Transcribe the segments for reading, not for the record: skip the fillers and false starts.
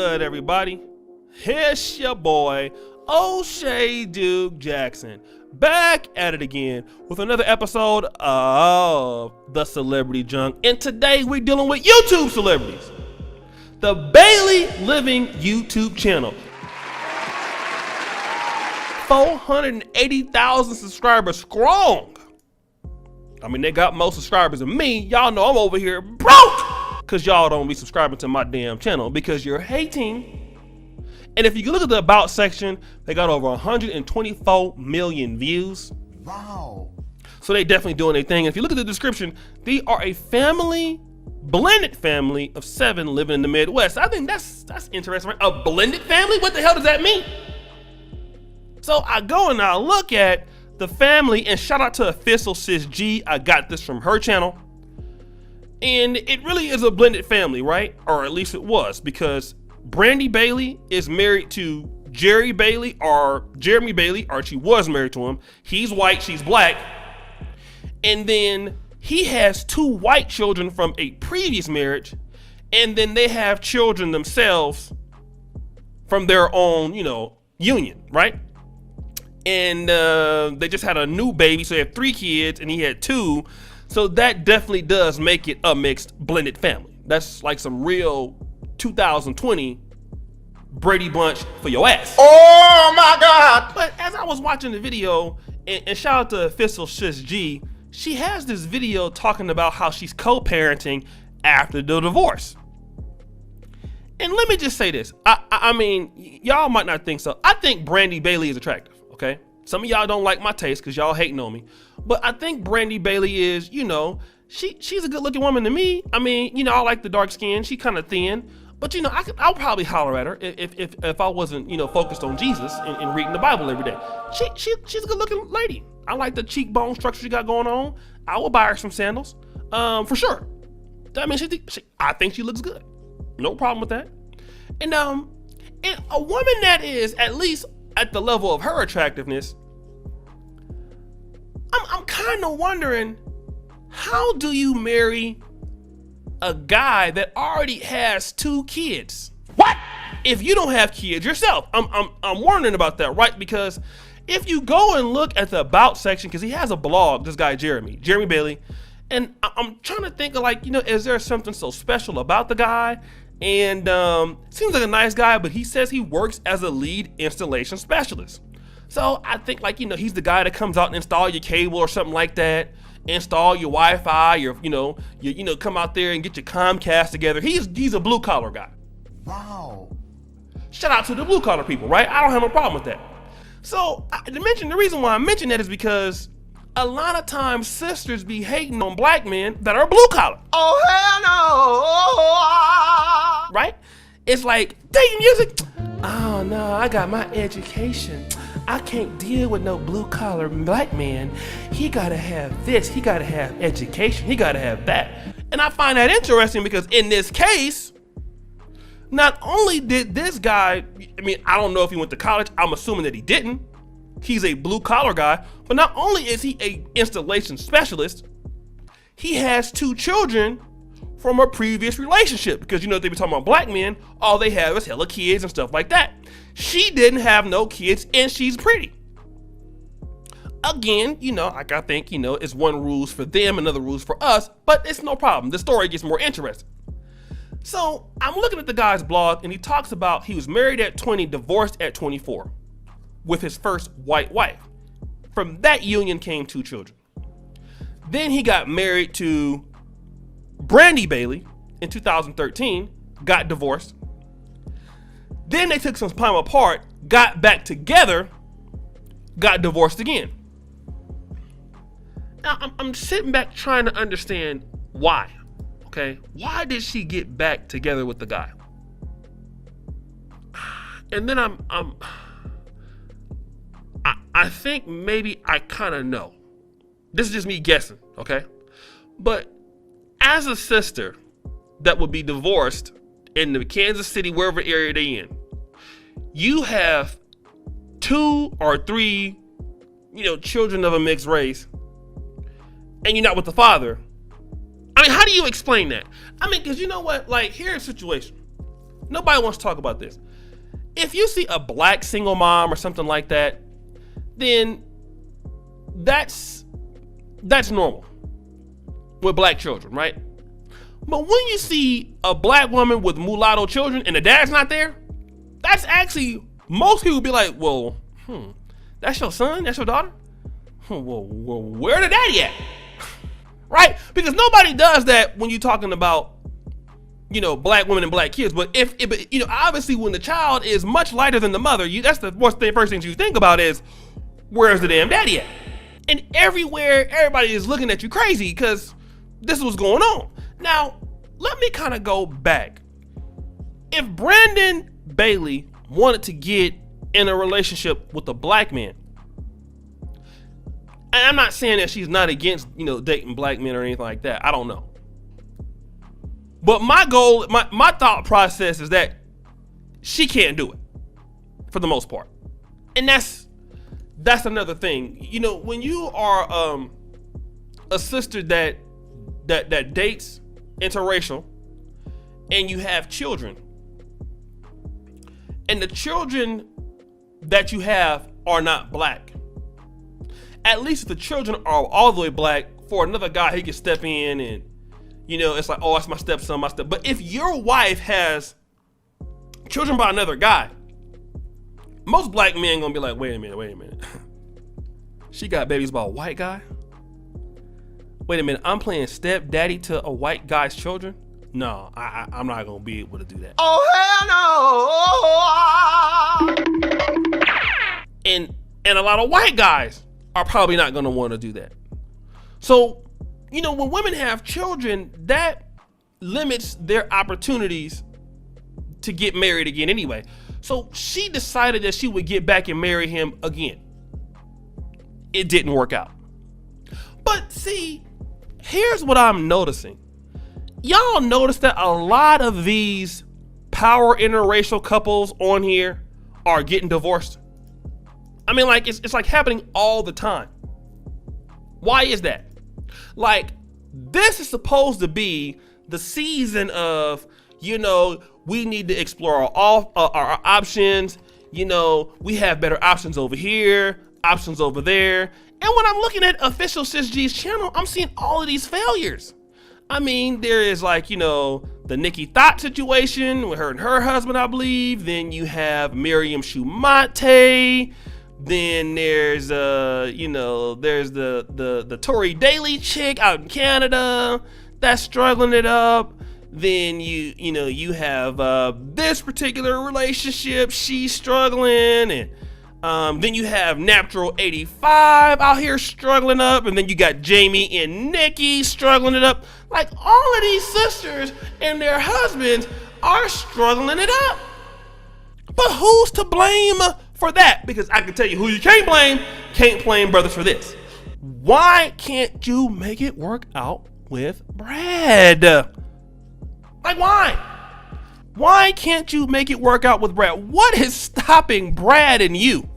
good, everybody? It's your boy, O'Shea Duke Jackson, back at it again with another episode of The Celebrity Junk. And today we're dealing with YouTube celebrities. The Bailey Living YouTube channel. 480,000 subscribers strong. I mean, they got more subscribers than me. Y'all know I'm over here broke because y'all don't be subscribing to my damn channel because you're hating. And if you look at the About section, they got over 124 million views. Wow. So they definitely doing their thing. If you look at the description, they are a family, blended family of 7 living in the Midwest. I think that's interesting, right? A blended family? What the hell does that mean? So I go and I look at the family, and shout out to Official Sis G. I got this from her channel. And it really is a blended family, right? Or at least it was, because Brandy Bailey is married to Jeremy Bailey, or she was married to him. He's white, she's black. And then he has 2 white children from a previous marriage. And then they have children themselves from their own, union, right? And they just had a new baby, so they have 3 kids, and he had 2. So that definitely does make it a mixed, blended family. That's like some real 2020 Brady Bunch for your ass. Oh my God! But as I was watching the video, and shout out to Official Sis G, she has this video talking about how she's co-parenting after the divorce. And let me just say this. I mean, y'all might not think so. I think Brandy Bailey is attractive. Okay, some of y'all don't like my taste because y'all hating on me, but I think Brandy Bailey is, she's a good looking woman to me. I mean, I like the dark skin. She kind of thin, but I'll probably holler at her if I wasn't, focused on Jesus and reading the Bible every day. She's a good looking lady. I like the cheekbone structure she got going on. I will buy her some sandals, for sure. I mean, I think she looks good. No problem with that. And a woman that is at least at the level of her attractiveness, I'm kind of wondering, how do you marry a guy that already has 2 kids? What? If you don't have kids yourself, I'm wondering about that, right? Because if you go and look at the About section, because he has a blog, this guy Jeremy Bailey, and I'm trying to think of is there something so special about the guy? And seems like a nice guy, but he says he works as a lead installation specialist. So I think he's the guy that comes out and install your cable or something like that, install your Wi-Fi, you come out there and get your Comcast together. He's a blue collar guy. Wow. Shout out to the blue collar people, right? I don't have a problem with that. So the reason why I mention that is because a lot of times sisters be hating on black men that are blue collar. Oh hell no! Right? It's like, dating music. Oh no, I got my education. I can't deal with no blue collar black man. He gotta have this, he gotta have education, he gotta have that. And I find that interesting because in this case, not only did this guy, I don't know if he went to college, I'm assuming that he didn't. He's a blue collar guy, but not only is he a installation specialist, he has 2 children from a previous relationship, because they be talking about black men, all they have is hella kids and stuff like that. She didn't have no kids, and she's pretty. Again, I think, it's one rules for them, another rules for us, but it's no problem. The story gets more interesting. So I'm looking at the guy's blog, and he talks about he was married at 20, divorced at 24. With his first white wife. From that union came 2 children. Then he got married to Brandy Bailey in 2013, got divorced. Then they took some time apart, got back together, got divorced again. Now I'm sitting back trying to understand why. Okay, why did she get back together with the guy? And then I think maybe I kind of know. This is just me guessing, okay? But as a sister that would be divorced in the Kansas City, wherever area they in, you have 2 or 3, children of a mixed race, and you're not with the father. How do you explain that? Because you know what? Here's a situation. Nobody wants to talk about this. If you see a black single mom or something like that, then that's normal with black children, right? But when you see a black woman with mulatto children and the dad's not there, that's actually, most people be like, well, that's your son? That's your daughter? Well, where the daddy at? Right? Because nobody does that when you're talking about, you know, black women and black kids. But if you know, obviously when the child is much lighter than the mother, that's the first thing you think about is, where's the damn daddy at? And everywhere, everybody is looking at you crazy because this is what's going on. Now, let me kind of go back. If Brandon Bailey wanted to get in a relationship with a black man, and I'm not saying that she's not against, you know, dating black men or anything like that. I don't know. But my goal, my thought process is that she can't do it for the most part. And that's another thing. You know, when you are a sister that dates interracial and you have children, and the children that you have are not black, at least if the children are all the way black, for another guy, he can step in and, you know, it's like, oh, that's my stepson, But if your wife has children by another guy, most black men gonna be like, wait a minute. She got babies by a white guy? Wait a minute, I'm playing stepdaddy to a white guy's children? No, I'm not gonna be able to do that. Oh, hell no! And a lot of white guys are probably not gonna want to do that. So, you know, when women have children, that limits their opportunities to get married again anyway. So she decided that she would get back and marry him again. It didn't work out. But see, here's what I'm noticing. Y'all notice that a lot of these power interracial couples on here are getting divorced? I mean, like, it's like happening all the time. Why is that? Like, this is supposed to be the season of, you know, we need to explore our options. You know, we have better options over here, options over there. And when I'm looking at official Sis G's channel, I'm seeing all of these failures. I mean, there is, like, you know, the Nikki Thought situation with her and her husband, I believe. Then you have Miriam Shumate. Then there's you know, there's the Tori Daly chick out in Canada that's struggling it up. Then you know, you have this particular relationship, she's struggling, and then you have Natural 85 out here struggling up, and then you got Jamie and Nikki struggling it up. Like, all of these sisters and their husbands are struggling it up. But who's to blame for that? Because I can tell you who you can't blame brothers for this. Why can't you make it work out with Brad? Like, why? Why can't you make it work out with Brad? What is stopping Brad and you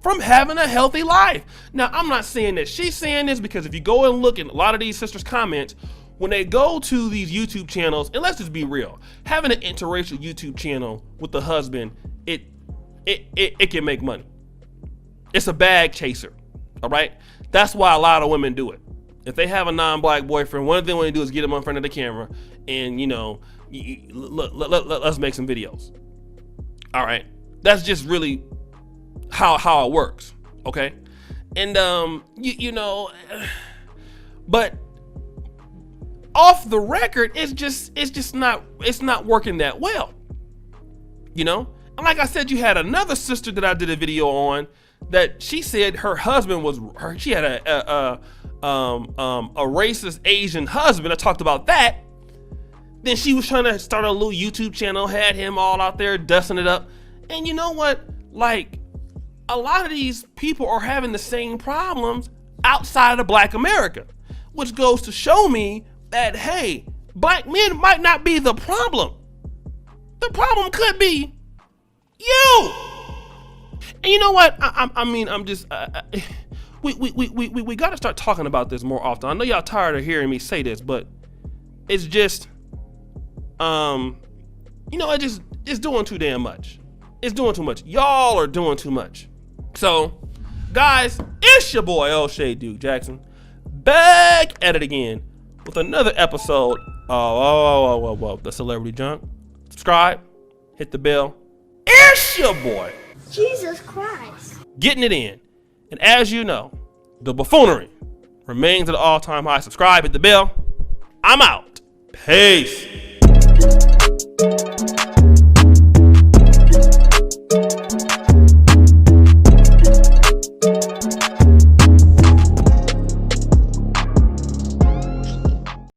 from having a healthy life? Now, I'm not saying that she's saying this, because if you go and look at a lot of these sisters' comments, when they go to these YouTube channels, and let's just be real, having an interracial YouTube channel with the husband, it can make money. It's a bag chaser, all right? That's why a lot of women do it. If they have a non-black boyfriend, one thing they want to do is get him in front of the camera and, you know, let's make some videos. All right, that's just really how it works, okay? And you know, but off the record, it's not working that well, you know. And like I said, you had another sister that I did a video on that she said her husband was her. She had a racist Asian husband. I talked about that. Then she was trying to start a little YouTube channel, had him all out there dusting it up. And you know what? Like, a lot of these people are having the same problems outside of Black America, which goes to show me that, hey, black men might not be the problem. The problem could be you. And you know what? I mean, I'm just, we got to start talking about this more often. I know y'all tired of hearing me say this, but it's just, you know, it's doing too damn much. It's doing too much. Y'all are doing too much. So, guys, it's your boy O'Shea Duke Jackson, back at it again with another episode of the Celebrity Junk. Subscribe, hit the bell. It's your boy. Jesus Christ. Getting it in. And as you know, the buffoonery remains at an all-time high. Subscribe, hit the bell. I'm out. Peace.